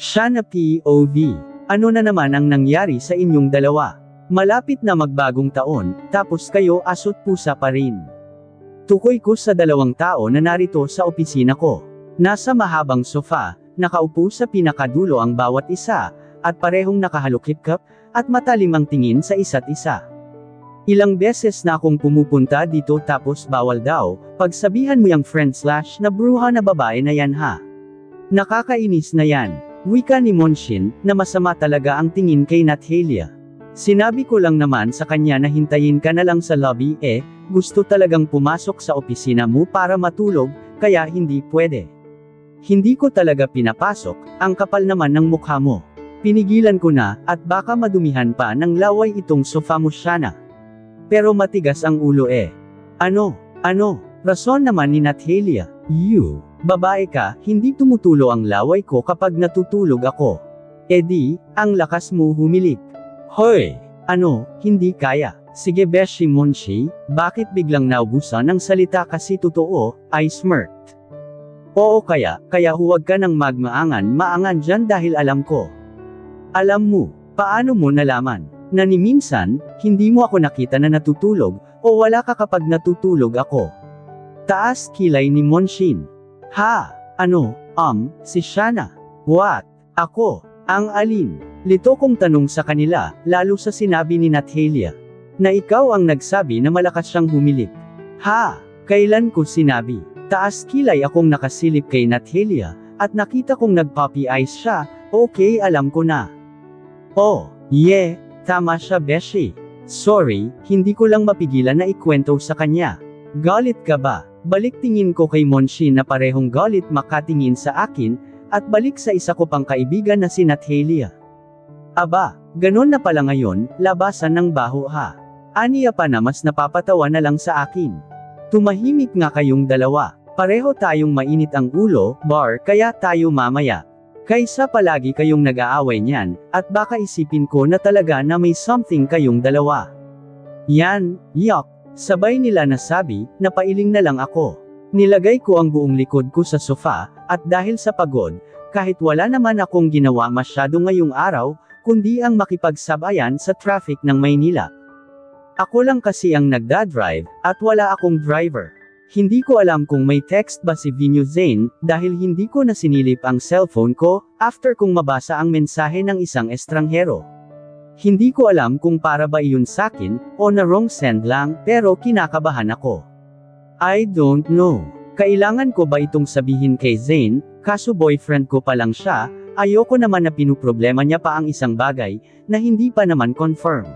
Shana POV. Ano na naman ang nangyari sa inyong dalawa? Malapit na magbagong taon, tapos kayo asot pusa pa rin. Tukoy ko sa dalawang tao na narito sa opisina ko. Nasa mahabang sofa, nakaupo sa pinakadulo ang bawat isa, at parehong nakahalukip-kap, at matalim ang tingin sa isa't isa. Ilang beses na akong pumupunta dito tapos bawal daw, pagsabihan mo yung friend/na bruha na babae na yan ha. Nakakainis na yan. Wika ni Monshin, na masama talaga ang tingin kay Natalia. Sinabi ko lang naman sa kanya na hintayin ka na lang sa lobby gusto talagang pumasok sa opisina mo para matulog, kaya hindi pwede. Hindi ko talaga pinapasok, ang kapal naman ng mukha mo. Pinigilan ko na, at baka madumihan pa ng laway itong sofa mo Shana. Pero matigas ang ulo Ano? Rason naman ni Natalia. You, babae ka, hindi tumutulo ang laway ko kapag natutulog ako. Di, ang lakas mo humilik. Hoy! Ano, hindi kaya. Sige Beshi Monshi, bakit biglang naubusan ng salita kasi totoo, I smirked. Oo kaya huwag ka nang maangan dyan dahil alam ko. Alam mo, paano mo nalaman? Na ni minsan, hindi mo ako nakita na natutulog, o wala ka kapag natutulog ako. Taas kilay ni Monshin. Ha? Ano? Si Shana. What? Ako? Ang alin? Lito kong tanong sa kanila, lalo sa sinabi ni Natalia. Na ikaw ang nagsabi na malakas siyang humilik. Ha? Kailan ko sinabi? Taas kilay akong nakasilip kay Natalia, at nakita kong nag-puppy eyes siya, okay alam ko na. Oh, yeah. Tama siya Beshi. Sorry, hindi ko lang mapigilan na ikwento sa kanya. Galit ka ba? Balik tingin ko kay Monshin na parehong galit makatingin sa akin, at balik sa isa ko pang kaibigan na si Natalia. Aba, ganon na pala ngayon, labasan ng baho ha. Aniya pa na mas napapatawa na lang sa akin. Tumahimik nga kayong dalawa, pareho tayong mainit ang ulo, kaya tayo mamaya. Kaysa palagi kayong nag-aaway niyan, at baka isipin ko na talaga na may something kayong dalawa. Yan, yuck, sabay nila nasabi, napailing na lang ako. Nilagay ko ang buong likod ko sa sofa, at dahil sa pagod, kahit wala naman akong ginawa masyado ngayong araw, kundi ang makipagsabayan sa traffic ng Maynila. Ako lang kasi ang nagdadrive, at wala akong driver. Hindi ko alam kung may text ba si Vinyo Zane, dahil hindi ko na sinilip ang cellphone ko, after kong mabasa ang mensahe ng isang estranghero. Hindi ko alam kung para ba iyon sakin, o na wrong send lang, pero kinakabahan ako. I don't know. Kailangan ko ba itong sabihin kay Zane, kaso boyfriend ko pa lang siya, ayoko naman na pinuproblema niya pa ang isang bagay, na hindi pa naman confirm.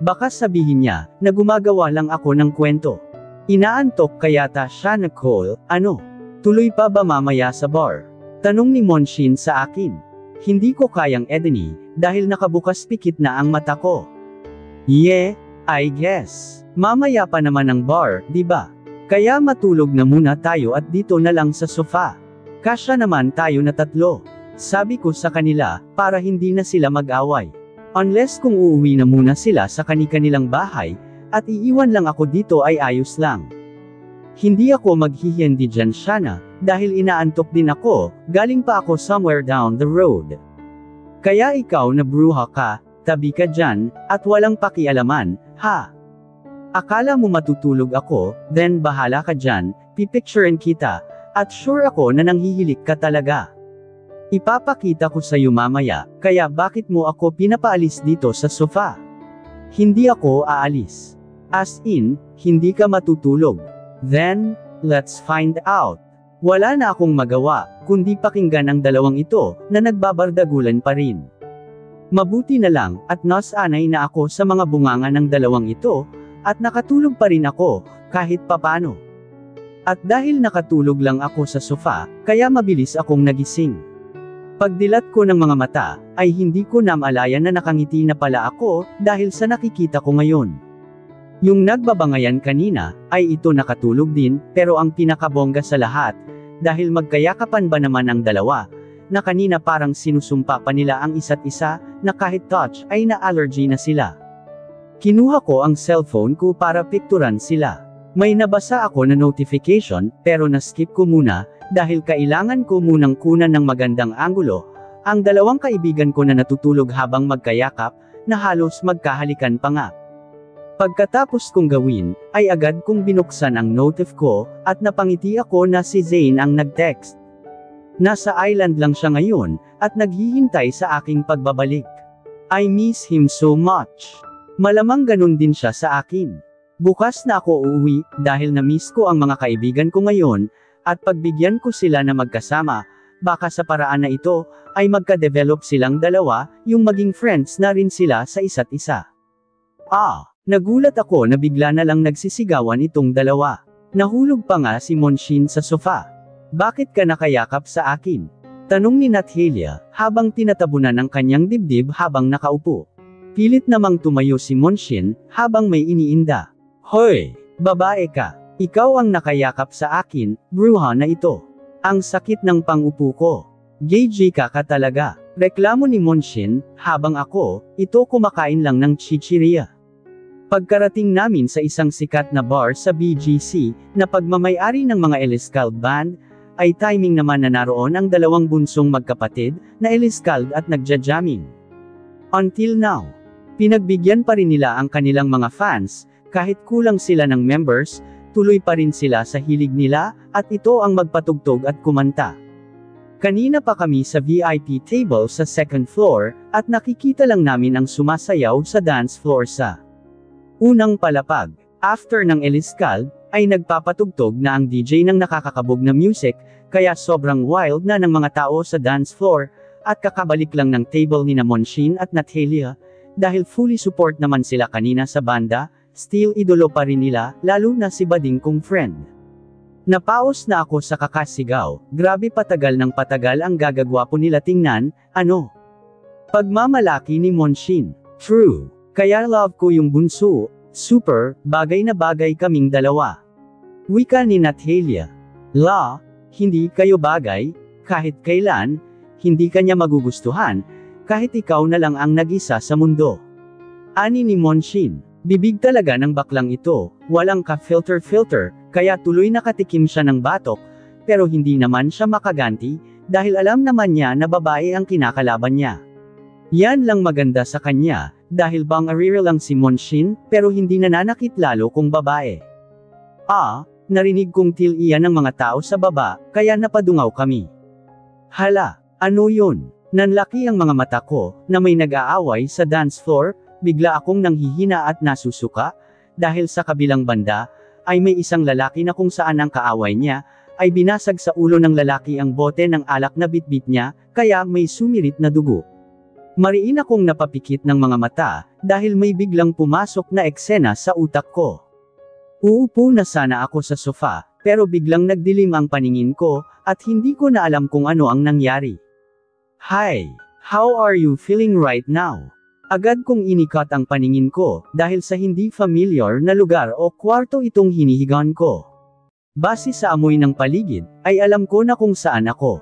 Baka sabihin niya, na gumagawa lang ako ng kwento. Inaantok kaya siya nag-call, ano? Tuloy pa ba mamaya sa bar? Tanong ni Monshin sa akin. Hindi ko kayang Edeni, dahil nakabukas pikit na ang mata ko. Yeah, I guess. Mamaya pa naman ang bar, di ba? Kaya matulog na muna tayo at dito na lang sa sofa. Kasya naman tayo na tatlo. Sabi ko sa kanila, para hindi na sila mag-away. Unless kung uuwi na muna sila sa kani-kanilang bahay, at iiwan lang ako dito ay ayos lang. Hindi ako maghihiindi dyan Shana, dahil inaantok din ako, galing pa ako somewhere down the road. Kaya ikaw na bruha ka, tabi ka dyan, at walang pakialaman, ha? Akala mo matutulog ako, then bahala ka dyan, pipicturein kita, at sure ako na nanghihilik ka talaga. Ipapakita ko sa'yo mamaya, kaya bakit mo ako pinapaalis dito sa sofa? Hindi ako aalis. As in, hindi ka matutulog. Then, let's find out. Wala na akong magawa, kundi pakinggan ang dalawang ito, na nagbabardagulan pa rin. Mabuti na lang, at nasanay na ako sa mga bunganga ng dalawang ito, at nakatulog pa rin ako, kahit papano. At dahil nakatulog lang ako sa sofa, kaya mabilis akong nagising. Pagdilat ko ng mga mata, ay hindi ko namalayan na nakangiti na pala ako, dahil sa nakikita ko ngayon. Yung nagbabangayan kanina, ay ito nakatulog din, pero ang pinakabongga sa lahat, dahil magkayakapan ba naman ang dalawa, na kanina parang sinusumpa pa nila ang isa't isa, na kahit touch ay na-allergy na sila. Kinuha ko ang cellphone ko para pikturan sila. May nabasa ako na notification, pero na-skip ko muna, dahil kailangan ko munang kunan ng magandang anggulo, Ang dalawang kaibigan ko na natutulog habang magkayakap, na halos magkahalikan pa nga. Pagkatapos kong gawin, ay agad kong binuksan ang notif ko, at napangiti ako na si Zane ang nag-text. Nasa island lang siya ngayon, at naghihintay sa aking pagbabalik. I miss him so much. Malamang ganun din siya sa akin. Bukas na ako uuwi, dahil na-miss ko ang mga kaibigan ko ngayon, at pagbigyan ko sila na magkasama, baka sa paraan na ito, ay magka-develop silang dalawa, yung maging friends na rin sila sa isa't isa. Nagulat ako na bigla na lang nagsisigawan itong dalawa. Nahulog pa nga si Monshin sa sofa. Bakit ka nakayakap sa akin? Tanong ni Natalia, habang tinatabunan ang kanyang dibdib habang nakaupo. Pilit namang tumayo si Monshin, habang may iniinda. Hoy, babae ka. Ikaw ang nakayakap sa akin, bruha na ito. Ang sakit ng pangupo ko. Gay ka talaga. Reklamo ni Monshin, habang ako, ito kumakain lang ng chichirya. Pagkarating namin sa isang sikat na bar sa BGC, na pagmamay-ari ng mga Eliskald band, ay timing naman na naroon ang dalawang bunsong magkapatid, na Eliskald at nagja-jamming. Until now, pinagbigyan pa rin nila ang kanilang mga fans, kahit kulang sila ng members, tuloy pa rin sila sa hilig nila, at ito ang magpatugtog at kumanta. Kanina pa kami sa VIP table sa second floor, at nakikita lang namin ang sumasayaw sa dance floor sa unang palapag. After ng Eliskald, ay nagpapatugtog na ang DJ ng nakakakabog na music, kaya sobrang wild na ng mga tao sa dance floor, at kakabalik lang ng table ni Monshin at Natalia, dahil fully support naman sila kanina sa banda, still idolo pa rin nila, lalo na si bading kong friend. Napaos na ako sa kakasigaw, grabe patagal ng patagal ang gagagwapo nila tingnan, ano? Pagmamalaki ni Monshin. True. Kaya love ko yung bunso, super, bagay na bagay kaming dalawa. Wika ni Natalia. Hindi kayo bagay, kahit kailan, hindi kanya magugustuhan, kahit ikaw na lang ang nag-isa sa mundo. Ani ni Monshin. Bibig talaga ng baklang ito, walang ka-filter-filter, kaya tuloy nakatikim siya ng batok, pero hindi naman siya makaganti, dahil alam naman niya na babae ang kinakalaban niya. Yan lang maganda sa kanya, dahil bang arira lang si Monshin, pero hindi nananakit lalo kung babae. Narinig kong tilian ng mga tao sa baba, kaya napadungaw kami. Hala, ano yun? Nanlaki ang mga mata ko, na may nag-aaway sa dance floor, bigla akong nanghihina at nasusuka, dahil sa kabilang banda, ay may isang lalaki na kung saan ang kaaway niya, ay binasag sa ulo ng lalaki ang bote ng alak na bitbit niya, kaya may sumirit na dugo. Mariin akong napapikit ng mga mata, dahil may biglang pumasok na eksena sa utak ko. Uupo na sana ako sa sofa, pero biglang nagdilim ang paningin ko, at hindi ko na alam kung ano ang nangyari. Hi, how are you feeling right now? Agad kong inikat ang paningin ko, dahil sa hindi familiar na lugar o kwarto itong hinihigan ko. Base sa amoy ng paligid, ay alam ko na kung saan ako.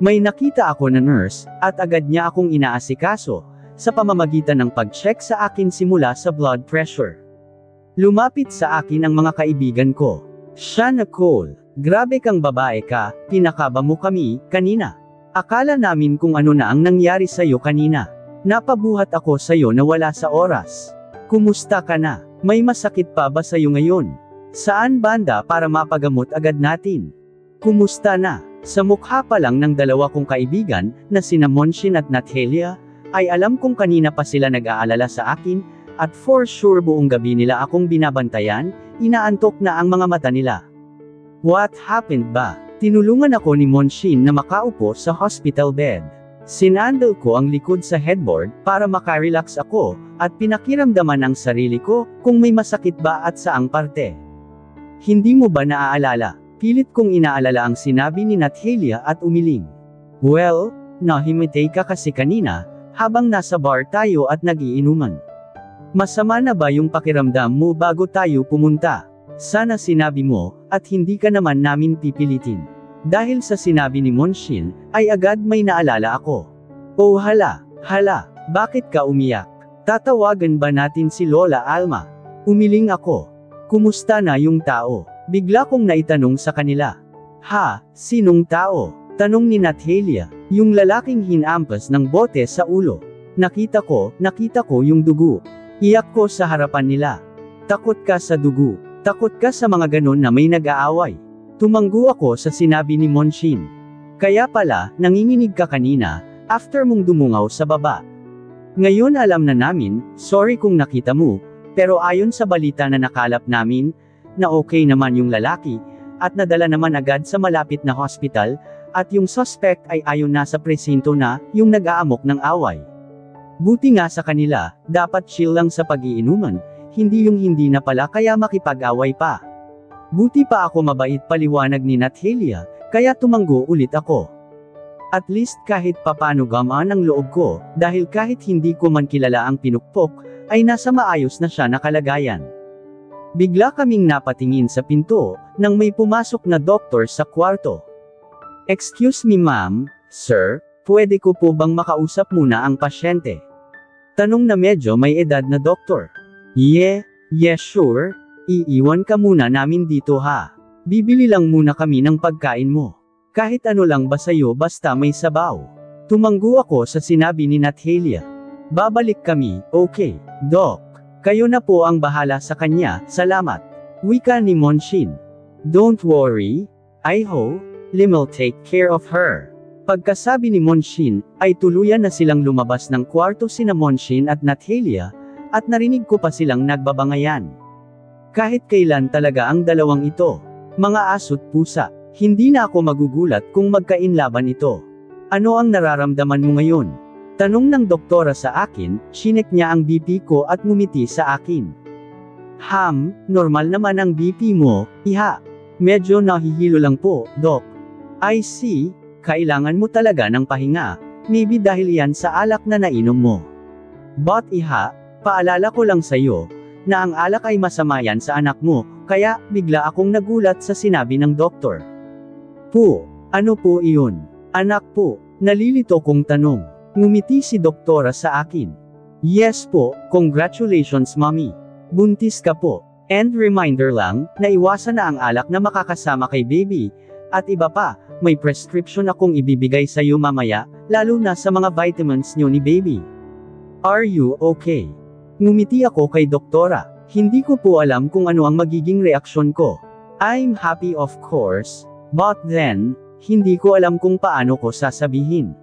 May nakita ako na nurse, at agad niya akong inaasikaso, sa pamamagitan ng pag-check sa akin simula sa blood pressure. Lumapit sa akin ang mga kaibigan ko. Siya Nicole, grabe kang babae ka, pinakaba mo kami, kanina. Akala namin kung ano na ang nangyari sa'yo kanina. Napabuhat ako sa'yo na wala sa oras. Kumusta ka na? May masakit pa ba sa'yo ngayon? Saan banda para mapagamot agad natin? Kumusta na? Sa mukha pa lang ng dalawa kong kaibigan, na sina Monshin at Natalia, ay alam kong kanina pa sila nag-aalala sa akin, at for sure buong gabi nila akong binabantayan, inaantok na ang mga mata nila. What happened ba? Tinulungan ako ni Monshin na makaupo sa hospital bed. Sinandal ko ang likod sa headboard, para makarelax ako, at pinakiramdaman ang sarili ko, kung may masakit ba at saang parte. Hindi mo ba naaalala? Pilit kong inaalala ang sinabi ni Natalia at umiling. Well, nahimitay ka kasi kanina, habang nasa bar tayo at nagiinuman. Masama na ba yung pakiramdam mo bago tayo pumunta? Sana sinabi mo, at hindi ka naman namin pipilitin. Dahil sa sinabi ni Monshin, ay agad may naalala ako. Oh hala, bakit ka umiyak? Tatawagan ba natin si Lola Alma? Umiling ako. Kumusta na yung tao? Bigla kong naitanong sa kanila. Sinong tao? Tanong ni Natalia, yung lalaking hinampas ng bote sa ulo. Nakita ko yung dugo. Iyak ko sa harapan nila. Takot ka sa dugo. Takot ka sa mga ganon na may nag-aaway. Tumanggo ako sa sinabi ni Monshin. Kaya pala, nanginginig ka kanina, after mong dumungaw sa baba. Ngayon alam na namin, sorry kung nakita mo, pero ayon sa balita na nakalap namin, na okay naman yung lalaki, at nadala naman agad sa malapit na hospital, at yung suspect ay ayon na sa presinto na, yung nag-aamok ng away. Buti nga sa kanila, dapat chill lang sa pag-iinuman, hindi yung hindi na pala kaya makipag-away pa. Buti pa ako mabait paliwanag ni Natalia, kaya tumanggo ulit ako. At least kahit papano gamaan ang loob ko, dahil kahit hindi ko man kilala ang pinukpok, ay nasa maayos na siya na kalagayan. Bigla kaming napatingin sa pinto, nang may pumasok na doktor sa kwarto. Excuse me ma'am, sir, pwede ko po bang makausap muna ang pasyente? Tanong na medyo may edad na doktor. Yeah, sure, iiwan ka muna namin dito ha. Bibili lang muna kami ng pagkain mo. Kahit ano lang ba sayo basta may sabaw. Tumanggo ako sa sinabi ni Natalia. Babalik kami, okay, Doc. Kayo na po ang bahala sa kanya, salamat. Wika ni Monshin. Don't worry, Lim'll take care of her. Pagkasabi ni Monshin, ay tuluyan na silang lumabas ng kwarto sina Monshin at Natalia, at narinig ko pa silang nagbabangayan. Kahit kailan talaga ang dalawang ito. Mga aso't pusa, hindi na ako magugulat kung magkainlaban ito. Ano ang nararamdaman mo ngayon? Tanong ng doktora sa akin, chinek niya ang BP ko at ngumiti sa akin. Normal naman ang BP mo, iha. Medyo nahihilo lang po, Doc. I see, kailangan mo talaga ng pahinga, maybe dahil yan sa alak na nainom mo. But iha, paalala ko lang sa'yo, na ang alak ay masama yan sa anak mo, kaya bigla akong nagulat sa sinabi ng doktor. Ano po iyon? Anak po, nalilito kong tanong. Ngumiti si doktora sa akin. Yes po, congratulations mommy. Buntis ka po. And reminder lang, na iwasan na ang alak na makakasama kay baby. At iba pa, may prescription akong ibibigay sa iyo mamaya, lalo na sa mga vitamins nyo ni baby. Are you okay? Ngumiti ako kay doktora. Hindi ko po alam kung ano ang magiging reaksyon ko. I'm happy of course, but then, hindi ko alam kung paano ko sasabihin.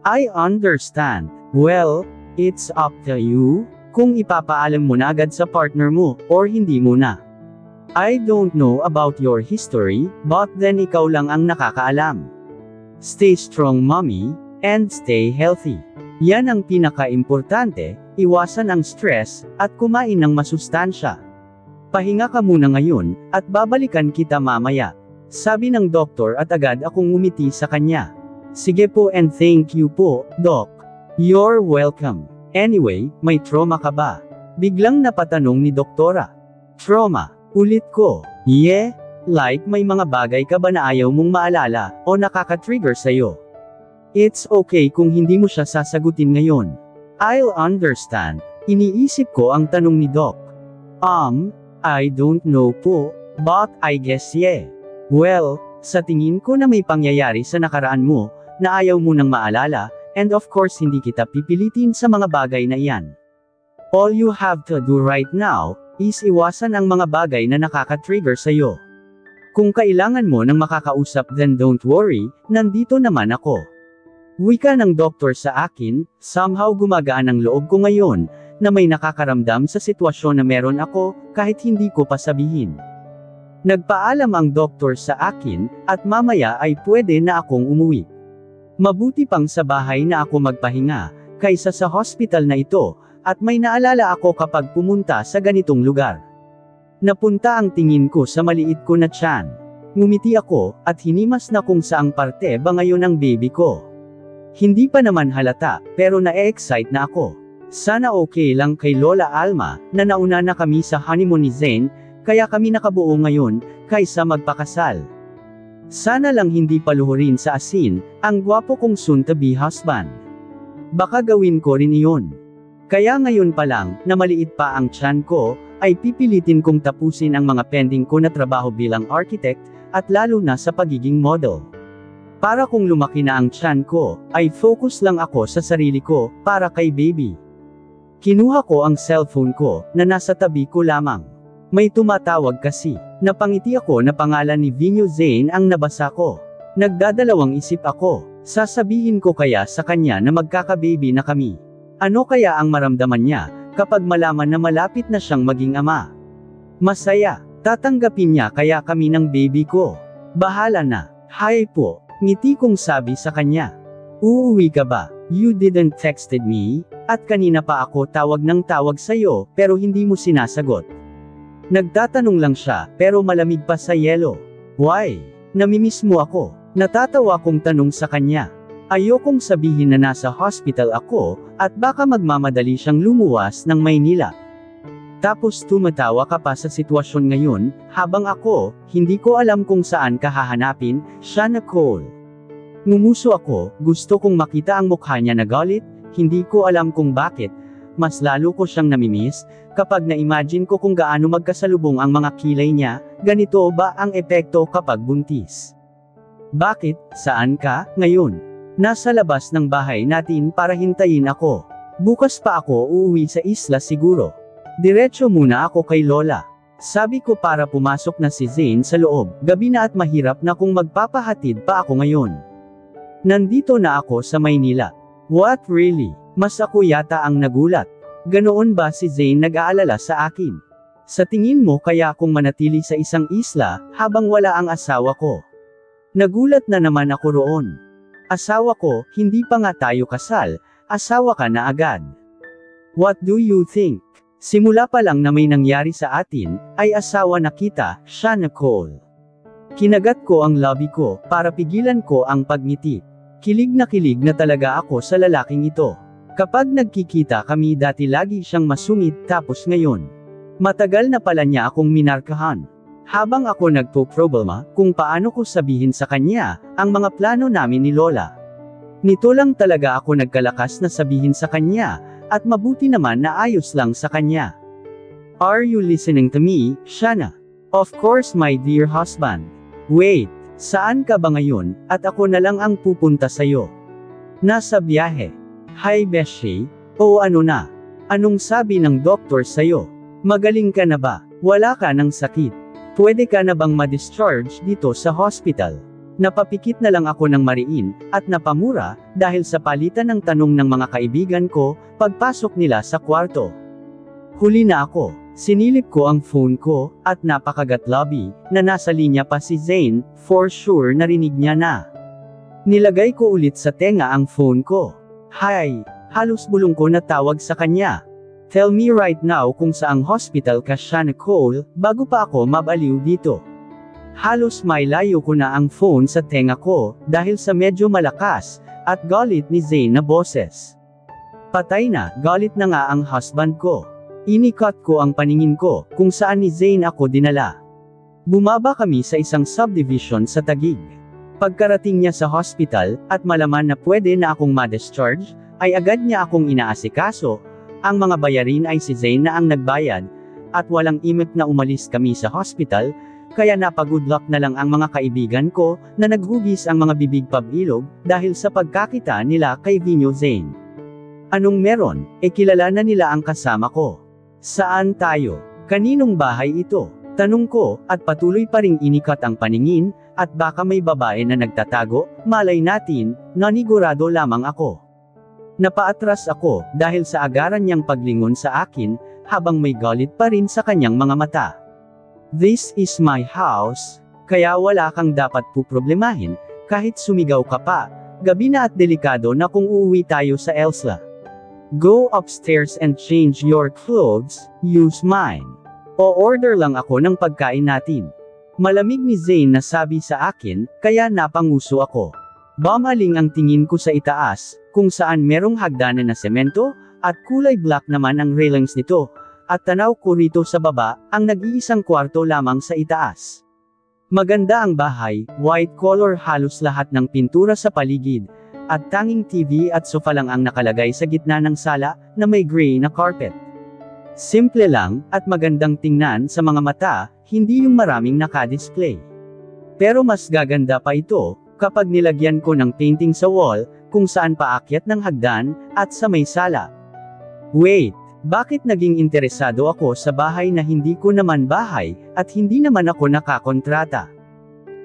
I understand. Well, it's up to you, kung ipapaalam mo na agad sa partner mo, or hindi mo na. I don't know about your history, but then ikaw lang ang nakakaalam. Stay strong mommy, and stay healthy. Yan ang pinaka-importante, iwasan ang stress, at kumain ng masustansya. Pahinga ka muna ngayon, at babalikan kita mamaya. Sabi ng doktor at agad akong ngumiti sa kanya. Sige po and thank you po, Doc. You're welcome. Anyway, may trauma ka ba? Biglang napatanong ni doktora. Trauma, ulit ko. Yeah, like may mga bagay ka ba na ayaw mong maalala, o nakaka-trigger sa'yo? It's okay kung hindi mo siya sasagutin ngayon. I'll understand. Iniisip ko ang tanong ni Doc. I don't know po, but I guess yeah. Well, sa tingin ko na may pangyayari sa nakaraan mo, na ayaw mo nang maalala, and of course hindi kita pipilitin sa mga bagay na iyan. All you have to do right now, is iwasan ang mga bagay na nakaka-trigger sa'yo. Kung kailangan mo ng makakausap then don't worry, nandito naman ako. Wika ng doktor sa akin, somehow gumagaan ang loob ko ngayon, na may nakakaramdam sa sitwasyon na meron ako, kahit hindi ko pa sabihin. Nagpaalam ang doktor sa akin, at mamaya ay pwede na akong umuwi. Mabuti pang sa bahay na ako magpahinga, kaysa sa hospital na ito, at may naalala ako kapag pumunta sa ganitong lugar. Napunta ang tingin ko sa maliit ko na tiyan. Ngumiti ako, at hinimas na kung saang parte ba ngayon ang baby ko. Hindi pa naman halata, pero na-excite na ako. Sana okay lang kay Lola Alma, na nauna na kami sa honeymoon ni Zane, kaya kami nakabuo ngayon, kaysa magpakasal. Sana lang hindi paluhurin sa asin, ang gwapo kong soon-to-be husband. Baka gawin ko rin iyon. Kaya ngayon pa lang, na maliit pa ang tiyan ko, ay pipilitin kong tapusin ang mga pending ko na trabaho bilang architect, at lalo na sa pagiging model. Para kung lumaki na ang tiyan ko, ay focus lang ako sa sarili ko, para kay baby. Kinuha ko ang cellphone ko, na nasa tabi ko lamang. May tumatawag kasi. Napangiti ako na pangalan ni Vinyo Zane ang nabasa ko. Nagdadalawang isip ako, sasabihin ko kaya sa kanya na magkakababy na kami. Ano kaya ang maramdaman niya, kapag malaman na malapit na siyang maging ama? Masaya. Tatanggapin niya kaya kami ng baby ko. Bahala na. Hi po. Ngiti kong sabi sa kanya. Uuwi ka ba? You didn't texted me, at kanina pa ako tawag ng tawag sa'yo, pero hindi mo sinasagot. Nagtatanong lang siya, pero malamig pa sa yelo. Why? Namimiss mo ako. Natatawa kong tanong sa kanya. Ayokong sabihin na nasa hospital ako, at baka magmamadali siyang lumuwas ng Maynila. Tapos tumatawa ka pa sa sitwasyon ngayon, habang ako, hindi ko alam kung saan ka hahanapin, Shana Cole. Ngumuso ako, gusto kong makita ang mukha niya na galit, hindi ko alam kung bakit, mas lalo ko siyang namimiss, kapag na-imagine ko kung gaano magkasalubong ang mga kilay niya, ganito ba ang epekto kapag buntis? Bakit, saan ka, ngayon? Nasa labas ng bahay natin para hintayin ako. Bukas pa ako uuwi sa isla siguro. Diretso muna ako kay Lola. Sabi ko para pumasok na si Zane sa loob, gabi na at mahirap na kung magpapahatid pa ako ngayon. Nandito na ako sa Maynila. What really? Mas ako yata ang nagulat. Ganoon ba si Zane nag-aalala sa akin? Sa tingin mo kaya akong manatili sa isang isla, habang wala ang asawa ko? Nagulat na naman ako roon. Asawa ko, hindi pa nga tayo kasal, asawa ka na agad. What do you think? Simula pa lang na may nangyari sa atin, ay asawa na kita, Shana Cole. Kinagat ko ang labi ko, para pigilan ko ang pagngiti. Kilig na talaga ako sa lalaking ito. Kapag nagkikita kami dati lagi siyang masungit, tapos ngayon. Matagal na pala niya akong minarkahan. Habang ako nagpo-problema, kung paano ko sabihin sa kanya, ang mga plano namin ni Lola. Nito lang talaga ako nagkalakas na sabihin sa kanya, at mabuti naman na ayos lang sa kanya. Are you listening to me, Shana? Of course my dear husband. Wait, saan ka ba ngayon, at ako na lang ang pupunta sa'yo? Nasa biyahe. Hi Beshi, o ano na? Anong sabi ng doktor sa'yo? Magaling ka na ba? Wala ka ng sakit? Pwede ka na bang ma-discharge dito sa hospital? Napapikit na lang ako ng mariin, at napamura, dahil sa palitan ng tanong ng mga kaibigan ko, pagpasok nila sa kwarto. Huli na ako, sinilip ko ang phone ko, at napakagat lobby, na nasa linya pa si Zane, for sure narinig niya na. Nilagay ko ulit sa tenga ang phone ko. Hi, halos bulong ko na tawag sa kanya. Tell me right now kung saang hospital ka Shana Cole, bago pa ako mabaliw dito. Halos may layo ko na ang phone sa tenga ko, dahil sa medyo malakas, at galit ni Zane na boses. Patay na, galit na nga ang husband ko. Inikat ko ang paningin ko, kung saan ni Zane ako dinala. Bumaba kami sa isang subdivision sa Taguig. Pagkarating niya sa hospital, at malaman na pwede na akong ma-discharge, ay agad niya akong inaasikaso. Ang mga bayarin ay si Zane na ang nagbayad, at walang imik na umalis kami sa hospital, kaya napag-good luck na lang ang mga kaibigan ko, na naghugis ang mga bibig pabilog, dahil sa pagkakita nila kay Vinyo Zane. Anong meron, kilala na nila ang kasama ko. Saan tayo? Kaninong bahay ito? Tanong ko, at patuloy pa ring inikat ang paningin, at baka may babae na nagtatago, malay natin, nanigurado lamang ako. Napaatras ako, dahil sa agaran niyang paglingon sa akin, habang may galit pa rin sa kanyang mga mata. This is my house, kaya wala kang dapat puproblemahin, kahit sumigaw ka pa, gabi na at delikado na kung uuwi tayo sa Elsla. Go upstairs and change your clothes, use mine. O-order lang ako ng pagkain natin. Malamig ni Zane na sabi sa akin, kaya napanguso ako. Bamaling ang tingin ko sa itaas, kung saan merong hagdanan na semento, at kulay black naman ang railings nito. At tanaw ko rito sa baba, ang nag-iisang kwarto lamang sa itaas. Maganda ang bahay, white color halos lahat ng pintura sa paligid, at tanging TV at sofa lang ang nakalagay sa gitna ng sala, na may gray na carpet. Simple lang, at magandang tingnan sa mga mata, hindi yung maraming naka-display. Pero mas gaganda pa ito, Kapag nilagyan ko ng painting sa wall, kung saan paakyat ng hagdan, at sa may sala. Wait, bakit naging interesado ako sa bahay na hindi ko naman bahay, at hindi naman ako nakakontrata?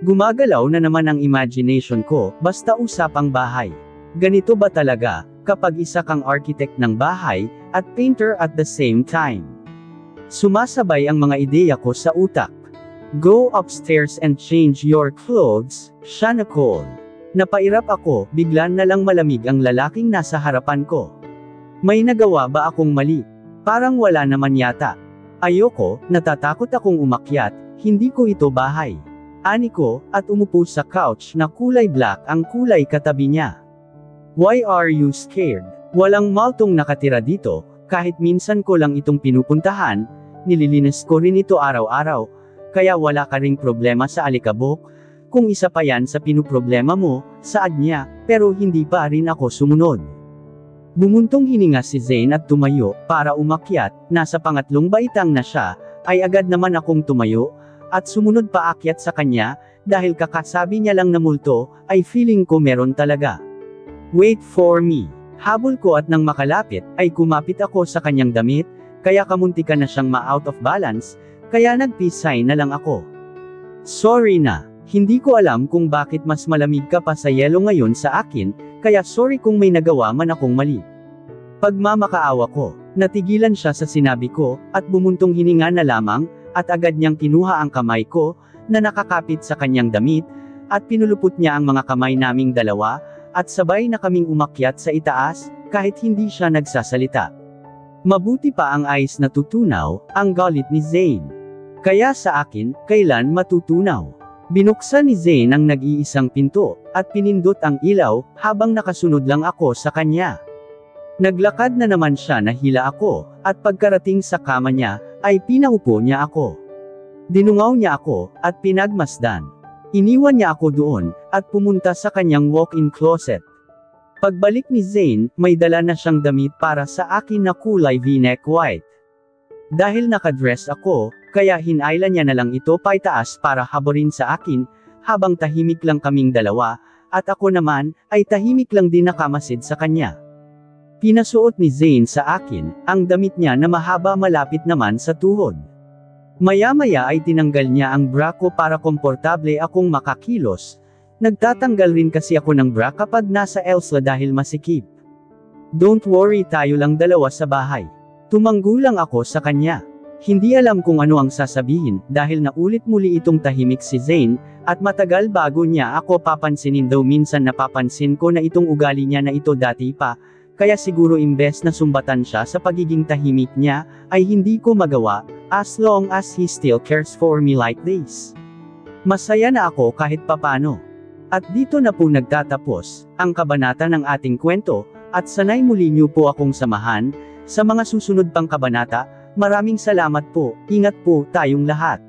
Gumagalaw na naman ang imagination ko, basta usapang bahay. Ganito ba talaga, kapag isa kang architect ng bahay, at painter at the same time? Sumasabay ang mga ideya ko sa utak. Go upstairs and change your clothes, siya na call. Napairap ako, biglan na lang malamig ang lalaking nasa harapan ko. May nagawa ba akong mali? Parang wala naman yata. Ayoko, natatakot akong umakyat, hindi ko ito bahay. Ani ko, at umupo sa couch na kulay black ang kulay katabi niya. Why are you scared? Walang maltong nakatira dito, kahit minsan ko lang itong pinupuntahan, nililinis ko rin ito araw-araw, kaya wala ka ring problema sa alikabok. Kung isa pa yan sa pinuproblema mo, saad niya, pero hindi pa rin ako sumunod. Bumuntong hininga si Zane at tumayo, para umakyat, nasa pangatlong baitang na siya, ay agad naman akong tumayo, at sumunod paakyat sa kanya, dahil kakasabi niya lang na multo, ay feeling ko meron talaga. Wait for me. Habol ko at nang makalapit, ay kumapit ako sa kanyang damit, kaya kamuntikan na siyang ma-out of balance, kaya nag-peace sign na lang ako. Sorry na. Hindi ko alam kung bakit mas malamig ka pa sa yelo ngayon sa akin, kaya sorry kung may nagawa man akong mali. Pagmamakaawa ko, natigilan siya sa sinabi ko, at bumuntong hininga na lamang, at agad niyang kinuha ang kamay ko, na nakakapit sa kanyang damit, at pinulupot niya ang mga kamay naming dalawa, at sabay na kaming umakyat sa itaas, kahit hindi siya nagsasalita. Mabuti pa ang ice na tutunaw, ang galit ni Zane. Kaya sa akin, kailan matutunaw? Binuksan ni Zane ang nag-iisang pinto, at pinindot ang ilaw, habang nakasunod lang ako sa kanya. Naglakad na naman siya na hila ako, at pagkarating sa kama niya, ay pinaupo niya ako. Dinungaw niya ako, at pinagmasdan. Iniwan niya ako doon, at pumunta sa kanyang walk-in closet. Pagbalik ni Zane, may dala na siyang damit para sa akin na kulay v-neck white. Dahil nakadress ako, kaya hinailan niya na lang ito paitaas para haborin sa akin, habang tahimik lang kaming dalawa, at ako naman, ay tahimik lang din nakamasid sa kanya. Pinasuot ni Zane sa akin, ang damit niya na mahaba malapit naman sa tuhod. Maya-maya ay tinanggal niya ang bra ko para komportable akong makakilos. Nagtatanggal rin kasi ako ng bra kapag nasa Elsa dahil masikip. Don't worry, tayo lang dalawa sa bahay. Tumanggo lang ako sa kanya. Hindi alam kung ano ang sasabihin, dahil naulit muli itong tahimik si Zane, at matagal bago niya ako papansinin daw minsan napapansin ko na itong ugali niya na ito dati pa, kaya siguro imbes na sumbatan siya sa pagiging tahimik niya, ay hindi ko magawa, as long as he still cares for me like this. Masaya na ako kahit papano. At dito na po nagtatapos, ang kabanata ng ating kwento, at sanay muli niyo po akong samahan, sa mga susunod pang kabanata. Maraming salamat po, ingat po tayong lahat.